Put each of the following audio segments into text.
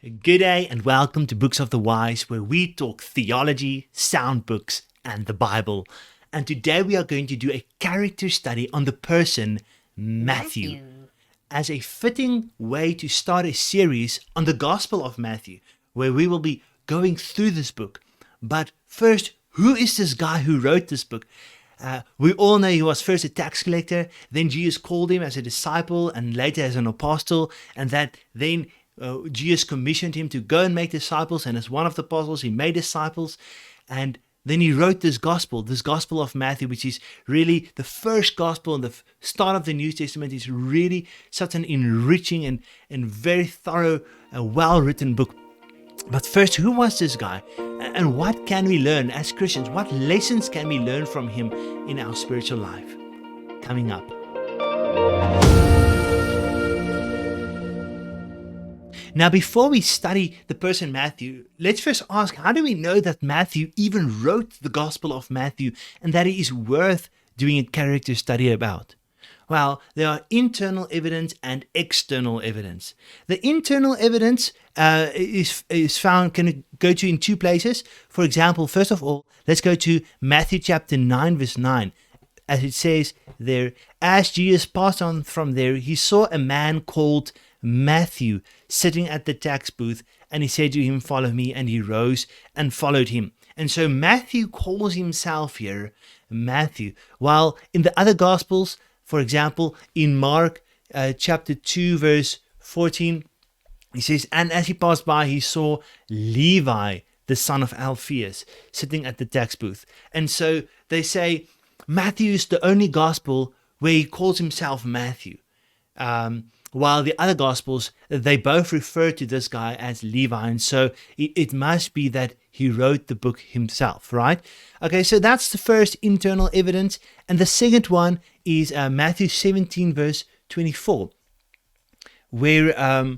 Good day and welcome to Books of the Wise, where we talk theology, sound books, and the Bible. And today we are going to do a character study on the person Matthew, as a fitting way to start a series on the Gospel of Matthew, where we will be going through this book. But first, who is this guy who wrote this book? We all know he was first a tax collector, then Jesus called him as a disciple and later as an apostle, and that then Jesus commissioned him to go and make disciples, and as one of the apostles he made disciples, and then he wrote this gospel of Matthew, which is really the first gospel and the start of the New Testament. Is really such an enriching and very thorough, well-written book. But first, who was this guy? And what can we learn as Christians? What lessons can we learn from him in our spiritual life? Coming up. Now, before we study the person Matthew, let's first ask, how do we know that Matthew even wrote the Gospel of Matthew and that it is worth doing a character study about? Well, there are internal evidence and external evidence. The internal evidence is found, can go to in two places. For example, first of all, let's go to Matthew chapter 9, verse 9. As it says there, as Jesus passed on from there, he saw a man called Matthew sitting at the tax booth, and he said to him, "Follow me," and he rose and followed him. And so Matthew calls himself here Matthew, while in the other Gospels, for example, in Mark chapter 2, verse 14, he says, "And as he passed by, he saw Levi, the son of Alphaeus, sitting at the tax booth." And so they say Matthew is the only Gospel where he calls himself Matthew. While the other Gospels, they both refer to this guy as Levi. And so it must be that he wrote the book himself, right? Okay, so that's the first internal evidence. And the second one is Matthew 17, verse 24, where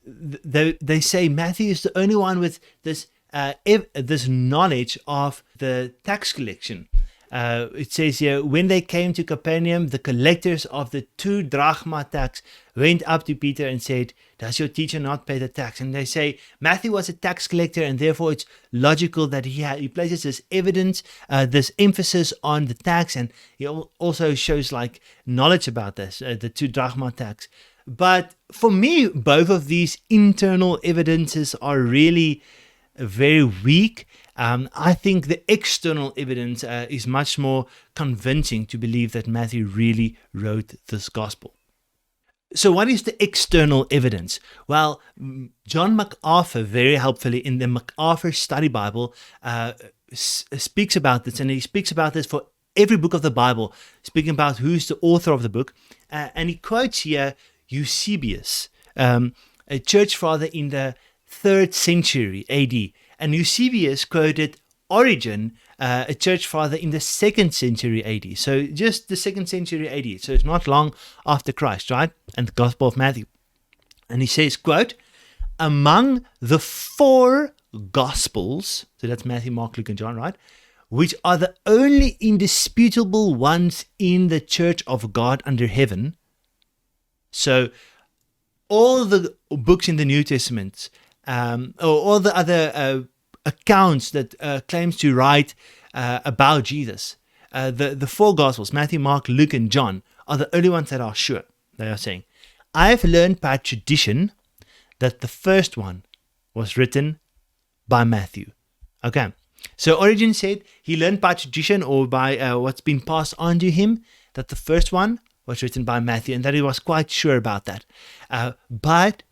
they say Matthew is the only one with this knowledge of the tax collection. It says here, when they came to Capernaum, the collectors of the 2 drachma tax went up to Peter and said, "Does your teacher not pay the tax?" And they say Matthew was a tax collector, and therefore it's logical that he places this evidence, this emphasis on the tax, and he also shows like knowledge about this, the 2 drachma tax. But for me, both of these internal evidences are really very weak. I think the external evidence is much more convincing to believe that Matthew really wrote this gospel. So what is the external evidence? Well, John MacArthur, very helpfully in the MacArthur Study Bible, speaks about this, and he speaks about this for every book of the Bible, speaking about who's the author of the book. And he quotes here Eusebius, a church father in the 3rd century AD. And Eusebius quoted Origen, a church father in the 2nd century AD. So just the 2nd century AD. So it's not long after Christ, right? And the Gospel of Matthew. And he says, quote, "Among the 4 Gospels," so that's Matthew, Mark, Luke, and John, right? "Which are the only indisputable ones in the church of God under heaven." So all the books in the New Testament, or all the other accounts that claims to write about Jesus, the 4 Gospels, Matthew, Mark, Luke, and John, are the only ones that are sure. They are saying, "I've learned by tradition that the first one was written by Matthew." Okay, so Origen said he learned by tradition, or by what's been passed on to him, that the first one was written by Matthew, and that he was quite sure about that. But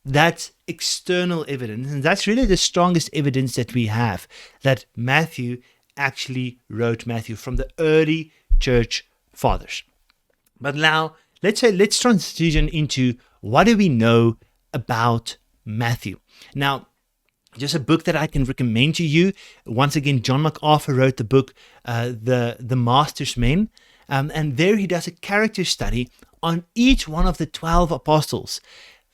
that's external evidence, and that's really the strongest evidence that we have, that Matthew actually wrote Matthew from the early church fathers. But now, let's transition into what do we know about Matthew. Now, just a book that I can recommend to you. Once again, John MacArthur wrote the book, The Master's Men, and there he does a character study on each one of the 12 apostles.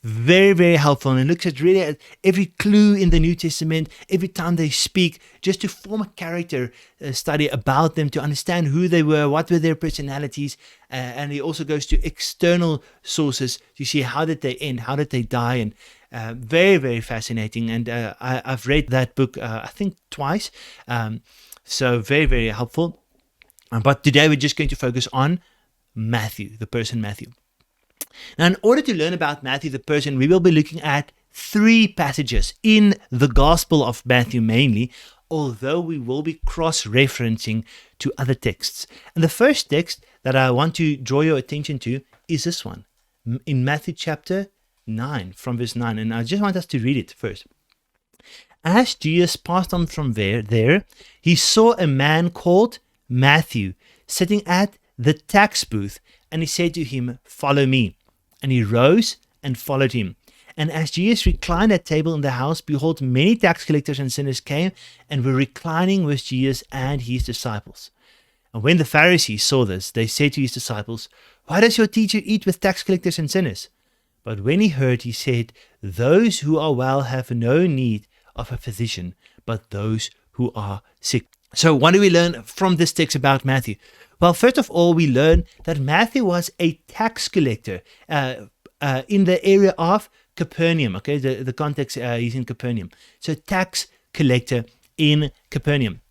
Very, very helpful, and it looks at really at every clue in the New Testament, every time they speak, just to form a character study about them, to understand who they were, what were their personalities, and he also goes to external sources to see how did they end, how did they die, Very, very fascinating. And I've read that book, I think, twice. So very, very helpful. But today we're just going to focus on Matthew, the person Matthew. Now, in order to learn about Matthew, the person, we will be looking at 3 passages in the Gospel of Matthew mainly, although we will be cross-referencing to other texts. And the first text that I want to draw your attention to is this one, in Matthew chapter 9, from verse 9. And I just want us to read it first. As Jesus passed on from there, he saw a man called Matthew sitting at the tax booth, and he said to him, "Follow me." And he rose and followed him. And as Jesus reclined at table in the house, behold, many tax collectors and sinners came and were reclining with Jesus and his disciples. And when the Pharisees saw this, they said to his disciples, "Why does your teacher eat with tax collectors and sinners?" But when he heard, he said, "Those who are well have no need of a physician, but those who are sick." So what do we learn from this text about Matthew? Well, first of all, we learn that Matthew was a tax collector in the area of Capernaum. Okay, the context is in Capernaum. So tax collector in Capernaum.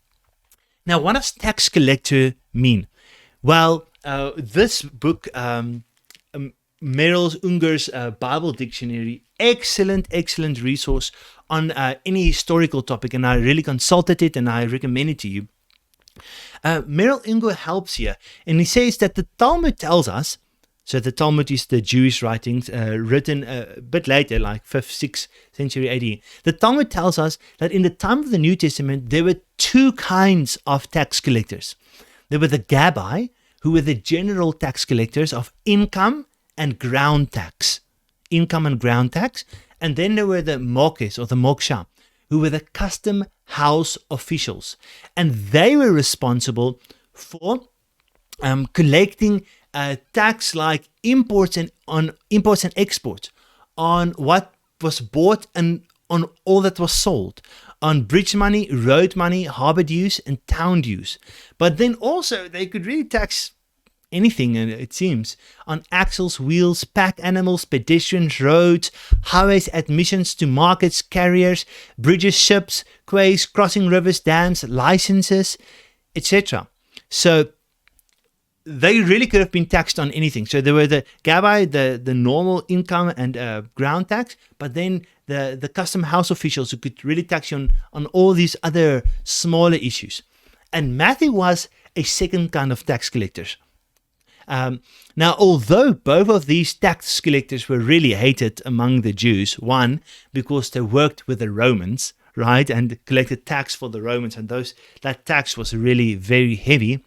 Now, what does tax collector mean? Well, this book, Merrill Unger's Bible Dictionary, excellent resource on any historical topic, and I really consulted it and I recommend it to you. Merrill Unger helps here, and he says that the Talmud tells us, so the Talmud is the Jewish writings written a bit later, like 5th, 6th century AD. The Talmud tells us that in the time of the New Testament, there were 2 kinds of tax collectors. There were the Gabbai, who were the general tax collectors of income and ground tax. Income and ground tax. And then there were the Mokes, or the Moksha, who were the custom house officials. And they were responsible for collecting tax like imports and exports on what was bought and on all that was sold, on bridge money, road money, harbor dues, and town dues. But then also they could really tax anything, it seems, on axles, wheels, pack animals, pedestrians, roads, highways, admissions to markets, carriers, bridges, ships, quays, crossing rivers, dams, licenses, etc. So they really could have been taxed on anything. So there were the Gabbai, the normal income and ground tax, but then the custom house officials who could really tax you on all these other smaller issues. And Matthew was a second kind of tax collectors. Now, although both of these tax collectors were really hated among the Jews, one, because they worked with the Romans, right, and collected tax for the Romans, and that tax was really very heavy.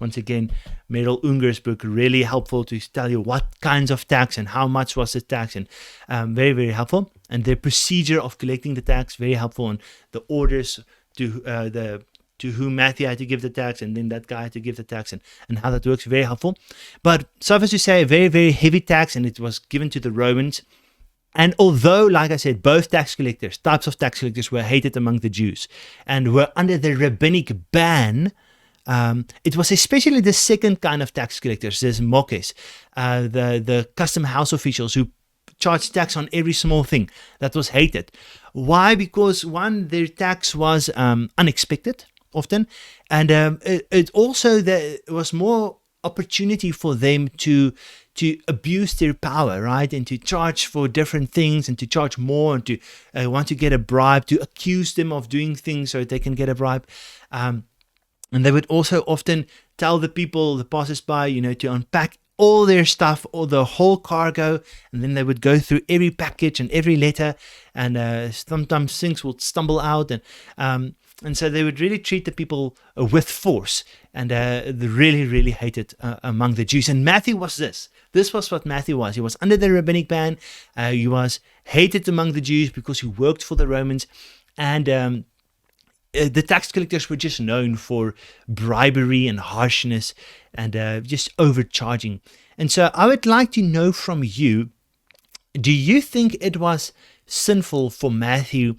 Once again, Merrill Unger's book, really helpful to tell you what kinds of tax and how much was the tax, and very, very helpful. And the procedure of collecting the tax, very helpful, and the orders to whom Matthew had to give the tax, and then that guy had to give the tax, and how that works, very helpful. But suffice to say, a very, very heavy tax, and it was given to the Romans. And although, like I said, both types of tax collectors were hated among the Jews and were under the rabbinic ban, it was especially the second kind of tax collectors, the Mokes, the custom house officials who charged tax on every small thing, that was hated. Why? Because one, their tax was unexpected often, and it also there was more opportunity for them to abuse their power, right, and to charge for different things and to charge more and to want to get a bribe, to accuse them of doing things so they can get a bribe. And they would also often tell the people, the passers-by, to unpack all their stuff, or the whole cargo, and then they would go through every package and every letter, and sometimes things would stumble out, and so they would really treat the people with force, and they really hated among the Jews. And Matthew was this. This was what Matthew was. He was under the rabbinic ban. He was hated among the Jews because he worked for the Romans, and the tax collectors were just known for bribery and harshness and just overcharging. And so I would like to know from you, do you think it was sinful for Matthew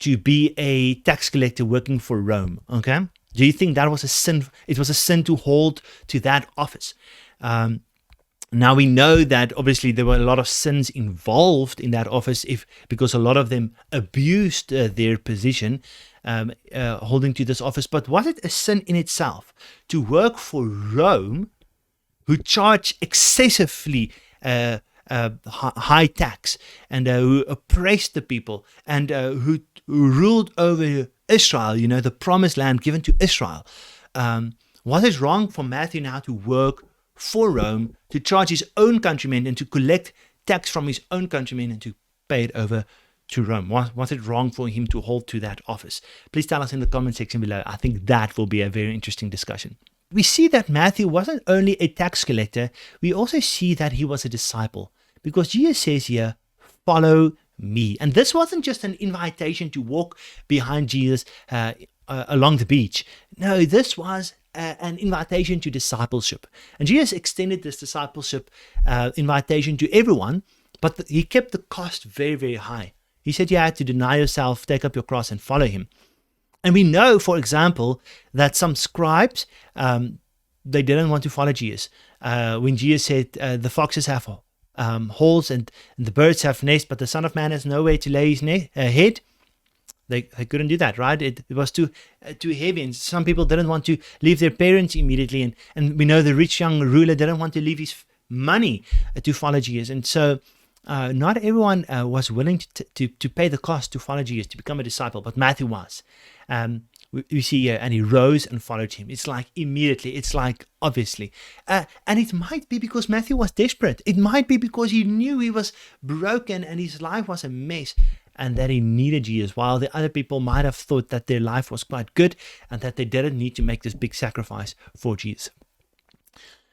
to be a tax collector working for Rome? Okay. Do you think that was a sin? It was a sin to hold to that office. Now we know that obviously there were a lot of sins involved in that office, because a lot of them abused their position holding to this office. But was it a sin in itself to work for Rome, who charged excessively high tax, and who oppressed the people, and who ruled over Israel, the promised land given to Israel? Was it wrong for Matthew now to work for Rome, to charge his own countrymen and to collect tax from his own countrymen and to pay it over to Rome? Was it wrong for him to hold to that office? Please tell us in the comment section below. I think that will be a very interesting discussion. We see that Matthew wasn't only a tax collector, we also see that he was a disciple, because Jesus says here, follow me. And this wasn't just an invitation to walk behind Jesus along the beach. No, this was an invitation to discipleship. And Jesus extended this discipleship invitation to everyone, but he kept the cost very, very high. He said you had to deny yourself, take up your cross, and follow him. And we know, for example, that some scribes, they didn't want to follow Jesus. When Jesus said, the foxes have holes and the birds have nests, but the Son of Man has nowhere to lay his head, they couldn't do that, right? It was too heavy, and some people didn't want to leave their parents immediately. And we know the rich young ruler didn't want to leave his money to follow Jesus. And so not everyone was willing to pay the cost to follow Jesus, to become a disciple, but Matthew was. We see here, and he rose and followed him. It's like immediately, it's like obviously. And it might be because Matthew was desperate. It might be because he knew he was broken and his life was a mess, and that he needed Jesus, while the other people might have thought that their life was quite good and that they didn't need to make this big sacrifice for Jesus.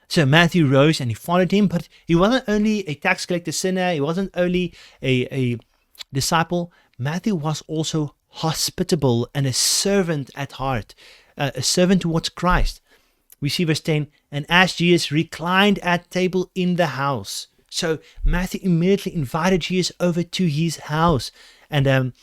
So Matthew rose and he followed him, but he wasn't only a tax collector sinner, he wasn't only a disciple. Matthew was also hospitable and a servant at heart, a servant towards Christ. We see verse 10, and as Jesus reclined at table in the house. So Matthew immediately invited Jesus over to his house. And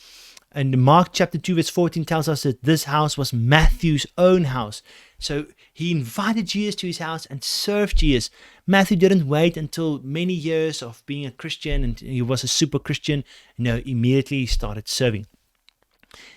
Mark chapter 2 verse 14 tells us that this house was Matthew's own house. So he invited Jesus to his house and served Jesus. Matthew didn't wait until many years of being a Christian and he was a super Christian. No, immediately he started serving.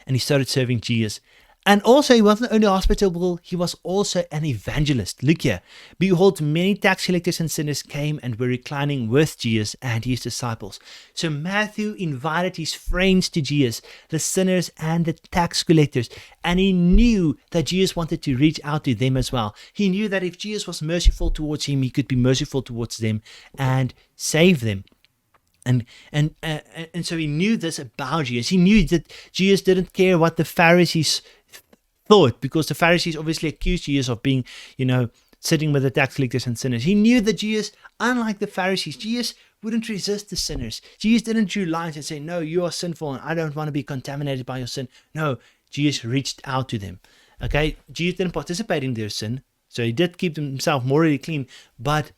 And he started serving Jesus. And also, he wasn't only hospitable, he was also an evangelist. Look here. Behold, many tax collectors and sinners came and were reclining with Jesus and his disciples. So Matthew invited his friends to Jesus, the sinners and the tax collectors. And he knew that Jesus wanted to reach out to them as well. He knew that if Jesus was merciful towards him, he could be merciful towards them and save them. And so he knew this about Jesus. He knew that Jesus didn't care what the Pharisees thought, because the Pharisees obviously accused Jesus of being, sitting with the tax collectors and sinners. He knew that Jesus, unlike the Pharisees, Jesus wouldn't resist the sinners. Jesus didn't draw lines and say, no, you are sinful and I don't want to be contaminated by your sin. No, Jesus reached out to them. Okay, Jesus didn't participate in their sin, so he did keep himself morally clean, but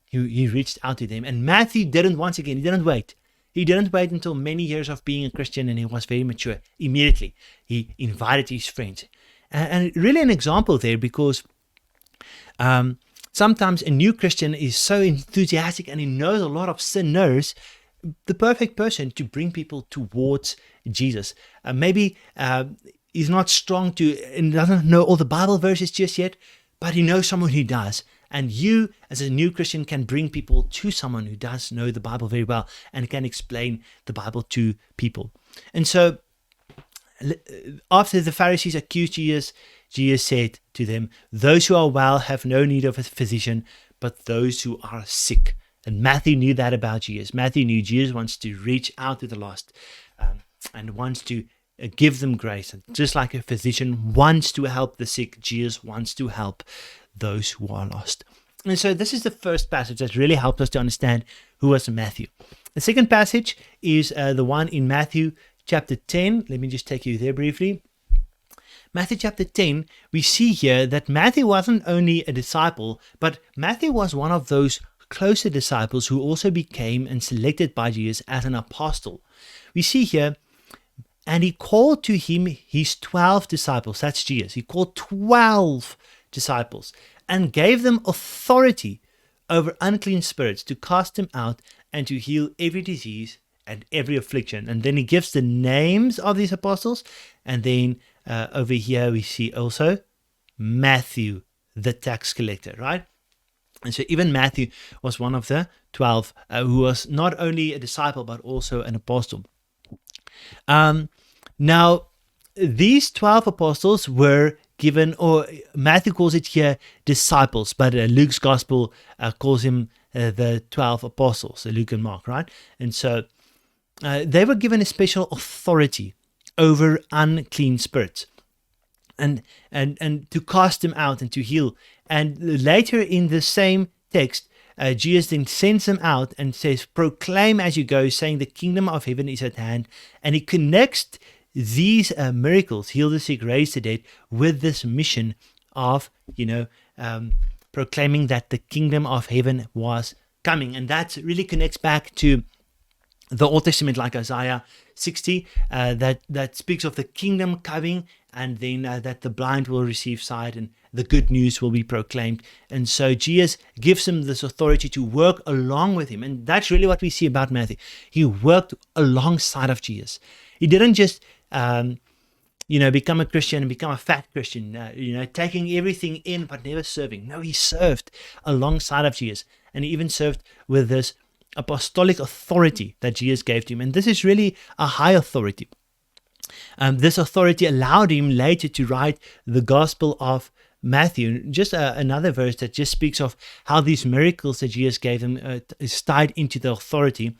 he reached out to them. And Matthew didn't wait. He didn't wait until many years of being a Christian and he was very mature. Immediately, he invited his friends. And really an example there, because sometimes a new Christian is so enthusiastic and he knows a lot of sinners, the perfect person to bring people towards Jesus. Maybe he's not strong and doesn't know all the Bible verses just yet, but he knows someone who does. And you, as a new Christian, can bring people to someone who does know the Bible very well and can explain the Bible to people. And so, after the Pharisees accused Jesus, Jesus said to them, those who are well have no need of a physician, but those who are sick. And Matthew knew that about Jesus. Matthew knew Jesus wants to reach out to the lost and wants to give them grace. And just like a physician wants to help the sick, Jesus wants to help those who are lost. And so this is the first passage that really helped us to understand who was Matthew. The second passage is the one in Matthew chapter 10. Let me just take you there briefly. Matthew chapter 10, we see here that Matthew wasn't only a disciple, but Matthew was one of those closer disciples who also became and selected by Jesus as an apostle. We see here, and he called to him his 12 disciples. That's Jesus. He called 12 disciples and gave them authority over unclean spirits, to cast them out, and to heal every disease and every affliction. And then he gives the names of these apostles. And then over here we see also Matthew, the tax collector, right? And so even Matthew was one of the 12 who was not only a disciple but also an apostle. Now, these 12 apostles were given, or Matthew calls it here disciples, but Luke's gospel calls him the 12 apostles, Luke and Mark, right? And so they were given a special authority over unclean spirits and to cast them out and to heal. And later in the same text, Jesus then sends them out and says, proclaim as you go, saying the kingdom of heaven is at hand. And he connects these miracles, heal the sick, raise the dead, with this mission of, proclaiming that the kingdom of heaven was coming. And that really connects back to the Old Testament, like Isaiah 60, that speaks of the kingdom coming, and then that the blind will receive sight and the good news will be proclaimed. And so Jesus gives him this authority to work along with him. And that's really what we see about Matthew. He worked alongside of Jesus. He didn't just become a Christian and become a fat Christian, taking everything in but never serving. No, he served alongside of Jesus, and he even served with this apostolic authority that Jesus gave to him. And this is really a high authority. This authority allowed him later to write the Gospel of Matthew. Just another verse that just speaks of how these miracles that Jesus gave him is tied into the authority.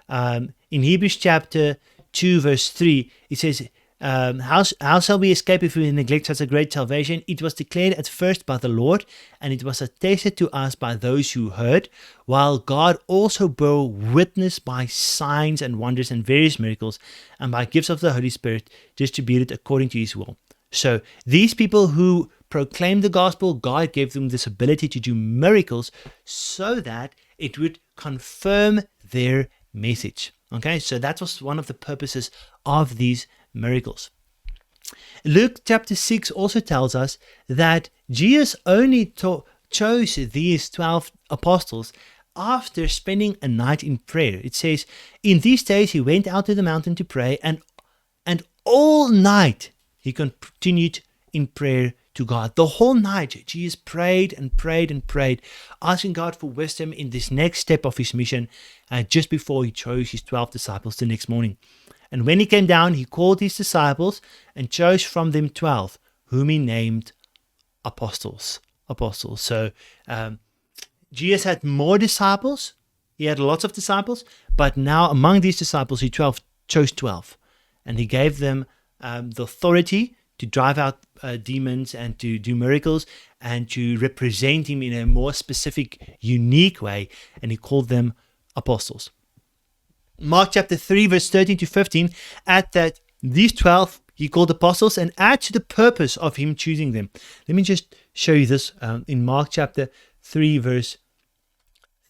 In Hebrews chapter 2 verse 3, it says, how shall we escape if we neglect such a great salvation? It was declared at first by the Lord, and it was attested to us by those who heard, while God also bore witness by signs and wonders and various miracles, and by gifts of the Holy Spirit distributed according to his will. So these people who proclaimed the gospel, God gave them this ability to do miracles so that it would confirm their message. Okay, so that was one of the purposes of these miracles. Luke chapter 6 also tells us that Jesus only chose these 12 apostles after spending a night in prayer. It says, in these days he went out to the mountain to pray, and all night he continued in prayer to God. The whole night Jesus prayed and prayed and prayed, asking God for wisdom in this next step of his mission, just before he chose his 12 disciples the next morning. And when he came down, he called his disciples and chose from them 12, whom he named apostles. So Jesus had more disciples. He had lots of disciples, but now among these disciples, he chose 12. And he gave them the authority to drive out demons and to do miracles and to represent him in a more specific, unique way. And he called them apostles. Mark chapter 3 verse 13 to 15, add that these 12 he called apostles and add to the purpose of him choosing them. Let me just show you this in Mark chapter 3 verse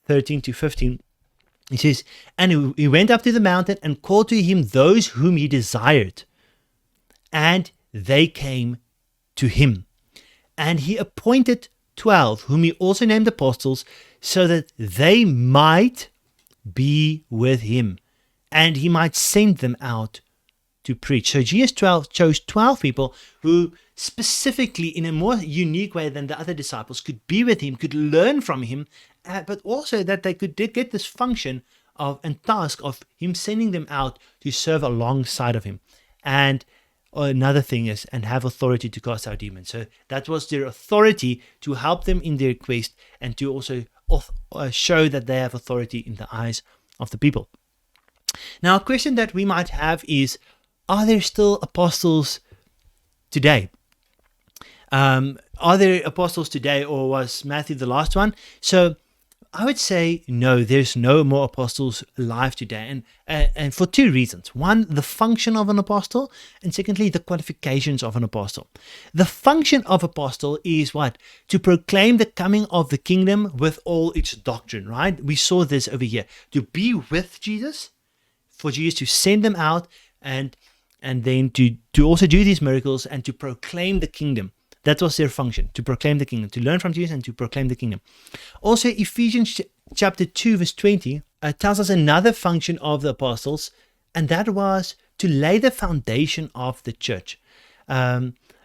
13 to 15. He says, and he went up to the mountain and called to him those whom he desired, and they came to him. And he appointed 12, whom he also named apostles, so that they might be with him, and he might send them out to preach. So Jesus chose 12 people who specifically, in a more unique way than the other disciples, could be with him, could learn from him, but also that they could get this function of and task of him sending them out to serve alongside of him. And another thing is, and have authority to cast out demons. So that was their authority to help them in their quest, and to also show that they have authority in the eyes of the people. Now, a question that we might have is, are there still apostles today? Are there apostles today, or was Matthew the last one? So I would say no, there's no more apostles alive today, and for two reasons. One, the function of an apostle, and secondly, the qualifications of an apostle. The function of apostle is what? To proclaim the coming of the kingdom with all its doctrine, right? We saw this over here. To be with Jesus, for Jesus to send them out, and then to also do these miracles and to proclaim the kingdom That was their function, to proclaim the kingdom, to learn from Jesus and to proclaim the kingdom. Also, Ephesians chapter 2, verse 20 tells us another function of the apostles, and that was to lay the foundation of the church.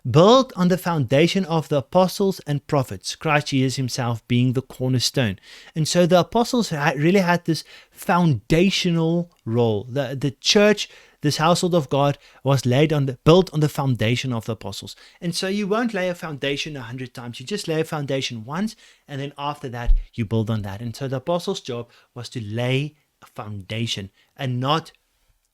Built on the foundation of the apostles and prophets, Christ Jesus himself being the cornerstone. And so the apostles really had this foundational role. The church, this household of God, was built on the foundation of the apostles. And so you won't lay a foundation 100 times. You just lay a foundation once, and then after that, you build on that. And so the apostles' job was to lay a foundation, and not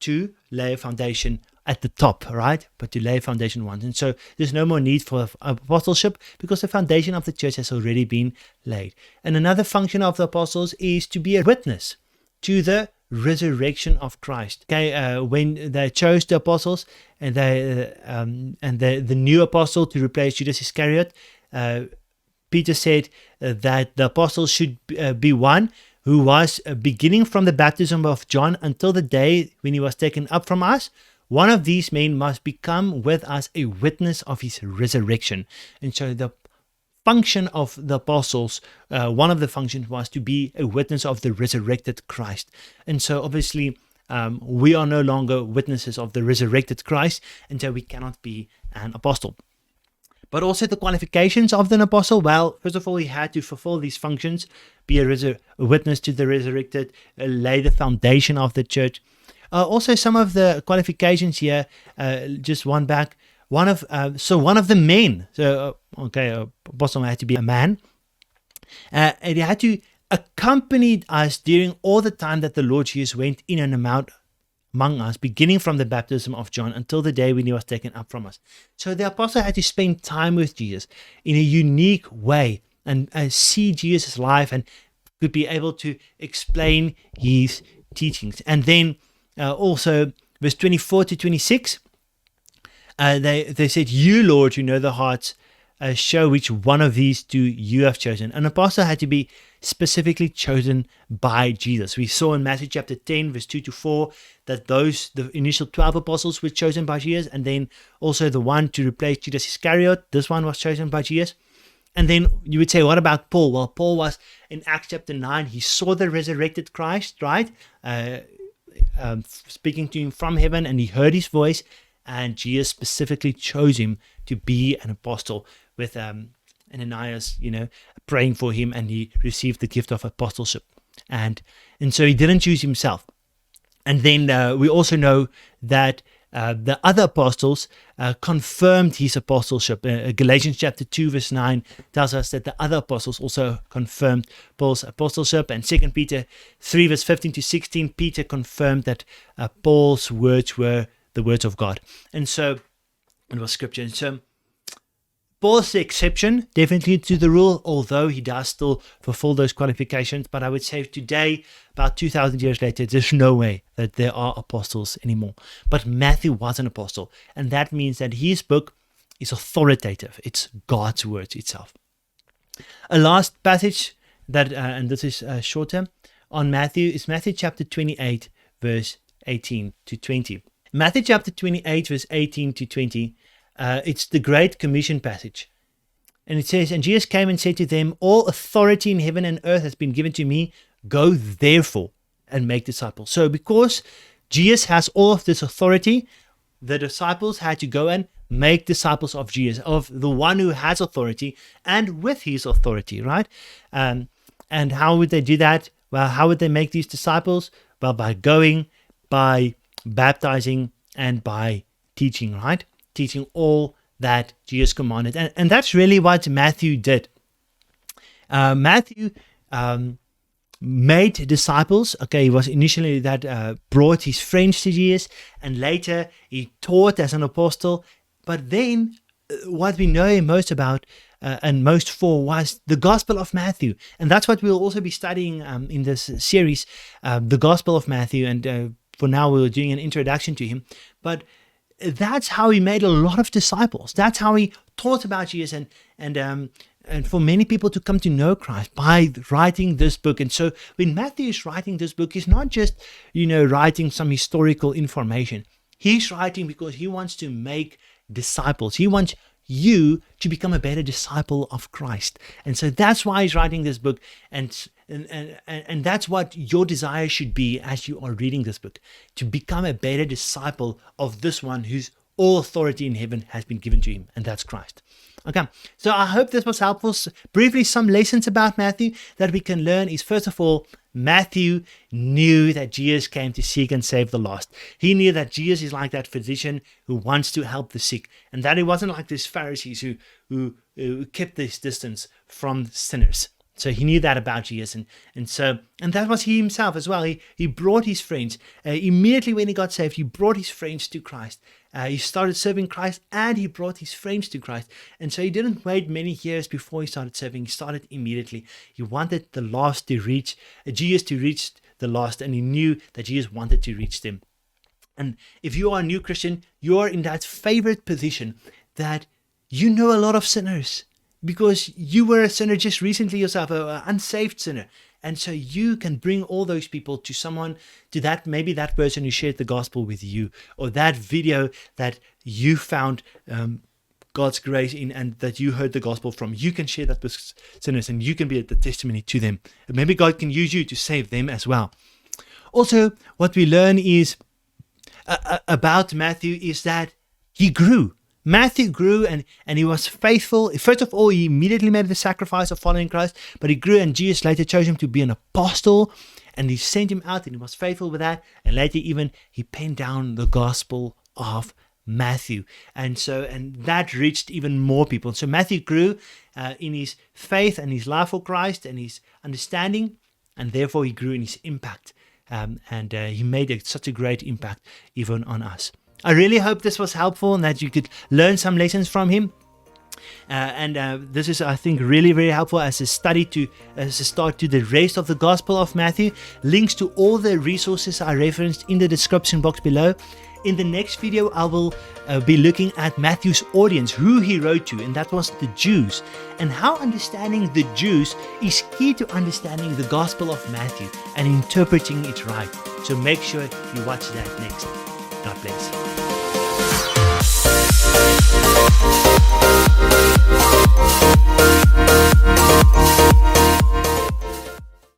to lay a foundation at the top, right? But to lay a foundation once. And so there's no more need for apostleship, because the foundation of the church has already been laid. And another function of the apostles is to be a witness to the resurrection of Christ. Okay, when they chose the apostles and the new apostle to replace Judas Iscariot, Peter said that the apostles should be one who was beginning from the baptism of John until the day when he was taken up from us. One of these men must become with us a witness of his resurrection. And so the function of the apostles, one of the functions was to be a witness of the resurrected Christ. And so obviously we are no longer witnesses of the resurrected Christ, and so we cannot be an apostle. But also the qualifications of an apostle, well, first of all, he had to fulfill these functions, be a witness to the resurrected, lay the foundation of the church. Also, some of the qualifications here, just one back. One of the men. So, apostle had to be a man, and he had to accompany us during all the time that the Lord Jesus went in and out among us, beginning from the baptism of John until the day when he was taken up from us. So the apostle had to spend time with Jesus in a unique way and see Jesus' life, and could be able to explain his teachings. And then also verse 24 to 26, they said, "You, Lord, who know the hearts, show which one of these two you have chosen." An apostle had to be specifically chosen by Jesus. We saw in Matthew chapter 10, verse 2 to 4, that the initial 12 apostles were chosen by Jesus, and then also the one to replace Judas Iscariot, this one was chosen by Jesus. And then you would say, what about Paul? Well, Paul was in Acts chapter 9, he saw the resurrected Christ, right? Speaking to him from heaven, and he heard his voice, and Jesus specifically chose him to be an apostle, with Ananias, praying for him, and he received the gift of apostleship. And so he didn't choose himself. And then we also know that the other apostles confirmed his apostleship. Galatians chapter 2 verse 9 tells us that the other apostles also confirmed Paul's apostleship. And 2 Peter 3 verse 15 to 16, Peter confirmed that Paul's words were the words of God. And so it was scripture. And so Paul's the exception, definitely, to the rule, although he does still fulfill those qualifications. But I would say today, about 2,000 years later, there's no way that there are apostles anymore. But Matthew was an apostle, and that means that his book is authoritative. It's God's word itself. A last passage that, and this is shorter, on Matthew is Matthew chapter 28, verse 18 to 20. Matthew chapter 28, verse 18 to 20. It's the Great Commission passage. And it says, "And Jesus came and said to them, all authority in heaven and earth has been given to me. Go therefore and make disciples." So because Jesus has all of this authority, the disciples had to go and make disciples of Jesus, of the one who has authority, and with his authority, right? And how would they do that? Well, how would they make these disciples? Well, by going, by baptizing, and by teaching, right? Teaching all that Jesus commanded. And that's really what Matthew did. Matthew made disciples. Okay, he was initially that brought his friends to Jesus, and later he taught as an apostle. But then what we know him most about and most for was the Gospel of Matthew. And that's what we'll also be studying in this series, the Gospel of Matthew. And for now, we're doing an introduction to him. But that's how he made a lot of disciples. That's how he taught about Jesus, and for many people to come to know Christ by writing this book. And so when Matthew is writing this book, he's not just, writing some historical information. He's writing because he wants to make disciples. He wants you to become a better disciple of Christ. And so that's why he's writing this book. And that's what your desire should be as you are reading this book, to become a better disciple of this one whose all authority in heaven has been given to him, and that's Christ. Okay, so I hope this was helpful. Briefly, some lessons about Matthew that we can learn is, first of all, Matthew knew that Jesus came to seek and save the lost. He knew that Jesus is like that physician who wants to help the sick, and that he wasn't like these Pharisees who kept this distance from sinners. So he knew that about Jesus, and that was he himself as well. He brought his friends immediately when he got saved. He brought his friends to Christ. He started serving Christ, and he brought his friends to Christ. And so he didn't wait many years before he started serving. He started immediately. He wanted the lost to reach Jesus, to reach the lost, and he knew that Jesus wanted to reach them. And if you are a new Christian, you are in that favorite position that you know a lot of sinners, because you were a sinner just recently yourself, an unsaved sinner. And so you can bring all those people to someone, to that, maybe that person who shared the gospel with you, or that video that you found God's grace in and that you heard the gospel from. You can share that with sinners, and you can be the testimony to them. And maybe God can use you to save them as well. Also, what we learn is about Matthew is that he grew. Matthew grew and he was faithful. First of all, he immediately made the sacrifice of following Christ, but he grew, and Jesus later chose him to be an apostle, and he sent him out, and he was faithful with that. And later even he penned down the gospel of Matthew, and that reached even more people. So Matthew grew in his faith and his love for Christ and his understanding, and therefore he grew in his impact, and he made such a great impact even on us. I really hope this was helpful and that you could learn some lessons from him. This is, I think, really very helpful as a start to the rest of the Gospel of Matthew. Links to all the resources are referenced in the description box below. In the next video, I will be looking at Matthew's audience, who he wrote to, and that was the Jews, and how understanding the Jews is key to understanding the Gospel of Matthew and interpreting it right. So make sure you watch that next. God bless.